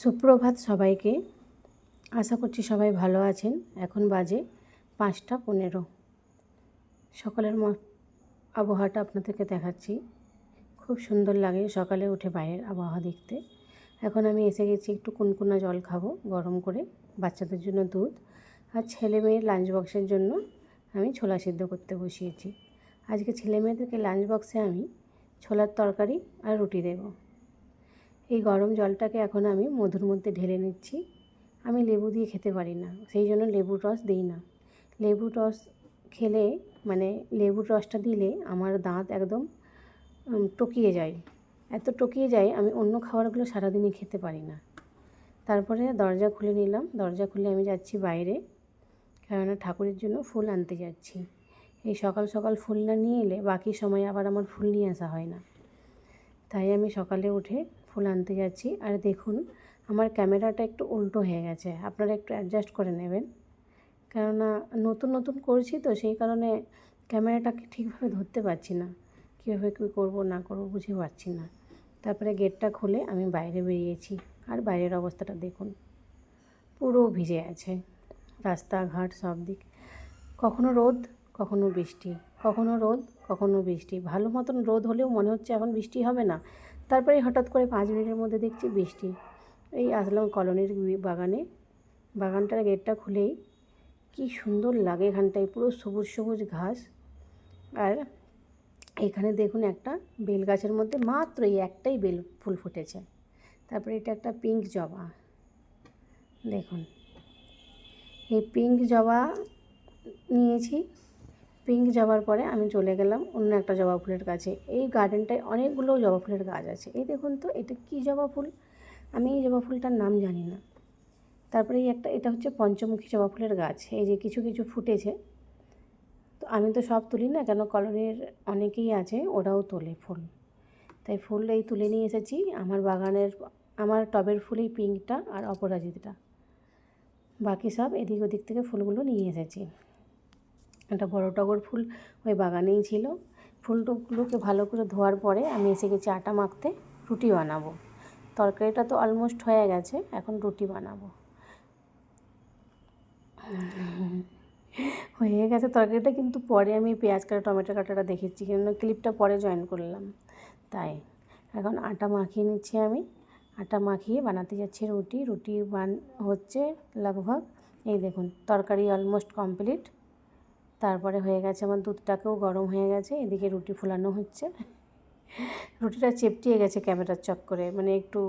সুপ্রভাত সবাইকে। আশা করছি সবাই ভালো আছেন। এখন বাজে 5টা 15। সকালের আবহাওয়াটা আপনাদেরকে দেখাচ্ছি। খুব সুন্দর লাগে সকালে উঠে বাইরের আবহাওয়া দেখতে। এখন আমি এসে গেছি, একটু কুনকুনা জল খাবো গরম করে, বাচ্চাদের জন্য দুধ, আর ছেলে মেয়ের লাঞ্চ বক্সের জন্য আমি ছোলা সিদ্ধ করতে বসিয়েছি। আজকে ছেলে মেয়েদেরকে লাঞ্চ বক্সে আমি ছোলার তরকারি আর রুটি দেবো। এই গরম জলটাকে এখন আমি মধুর মধ্যে ঢেলে নিচ্ছি। আমি লেবু দিয়ে খেতে পারি না, সেই জন্য লেবুর রস দিই না। লেবুর রস খেলে লেবুর রসটা দিলে আমার দাঁত একদম টকিয়ে যায়, এত টকিয়ে যায় আমি অন্য খাবারগুলো সারাদিনই খেতে পারি না। তারপরে দরজা খুলে নিলাম। দরজা খুলে আমি যাচ্ছি বাইরে, কেননা ঠাকুরের জন্য ফুল আনতে যাচ্ছি। এই সকাল সকাল ফুল না নিয়ে এলে বাকি সময় আবার আমার ফুল নিয়ে আসা হয় না, তাই আমি সকালে উঠে ফুল আনতে যাচ্ছি। আর দেখুন, আমার ক্যামেরাটা একটু উল্টো হয়ে গেছে, আপনারা একটু অ্যাডজাস্ট করে নেবেন, কেননা নতুন নতুন করছি তো সেই কারণে ক্যামেরাটাকে ঠিকভাবে ধরতে পারছি না, কীভাবে কী করবো না করবো বুঝে পারছি না। তারপরে গেটটা খুলে আমি বাইরে বেরিয়েছি, আর বাইরের অবস্থাটা দেখুন, পুরো ভিজে আছে রাস্তাঘাট সব দিক। কখনো রোদ, কখনো বৃষ্টি, কখনো রোদ, কখনো বৃষ্টি। ভালো মতন রোদ হলেও মনে হচ্ছে এখন বৃষ্টি হবে না, তারপরে হঠাৎ করে 5 মিনিটের মধ্যে দেখছি বৃষ্টি। এই আসলাম কলোনির বাগানে, বাগানটার গেটটা খুলেই কি সুন্দর লাগে, এখানটায় পুরো সবুজ সবুজ ঘাস। আর এখানে দেখুন, একটা বেল গাছের মধ্যে মাত্র এই একটাই বেল ফুল ফুটেছে। তারপরে এটা একটা পিঙ্ক জবা, দেখুন এই পিঙ্ক জবা নিয়েছি। পিঙ্ক জবার পরে আমি চলে গেলাম অন্য একটা জবা ফুলের কাছে। এই গার্ডেনটায় অনেকগুলো জবা ফুলের গাছ আছে। এই দেখুন তো, এটা কি জবা ফুল, আমি এই জবা ফুলটার নাম জানি না। তারপরে এটা হচ্ছে পঞ্চমুখী জবা ফুলের গাছ, এই যে কিছু কিছু ফুটেছে। তো আমি তো সব তুলি না, কেন কলোনির অনেকেই আছে ওরাও তোলে ফুল, তাই ফুল এই তুলে নিয়ে এসেছি। আমার টবের ফুল এই পিঙ্কটা আর অপরাজিতাটা, বাকি সব এদিক ওদিক থেকে ফুলগুলো নিয়ে এসেছি। একটা বড় টগর ফুল ওই বাগানেই ছিল। ফুলগুলোকে ভালো করে ধোয়ার পরে আমি এসে গেছি আটা মাখতে, রুটি বানাবো। তরকারিটা তো অলমোস্ট হয়ে গেছে, এখন রুটি বানাবো। হয়ে গেছে তরকারিটা, কিন্তু পরে আমি পেঁয়াজ কাটা টমেটো কাটাটা দেখেছি, কেন ক্লিপটা পরে জয়েন করলাম, তাই এখন আটা মাখিয়ে নিচ্ছি। আমি আটা মাখিয়ে বানাতে যাচ্ছি রুটি। রুটি হচ্ছে লগভগ, এই দেখুন তরকারি অলমোস্ট কমপ্লিট। তারপরে হয়ে গেছে আমার দুধটাকেও গরম হয়ে গেছে, এদিকে রুটি ফোলানো হচ্ছে। রুটিটা চেপটিয়ে গেছে ক্যামেরার চক্করে, একটু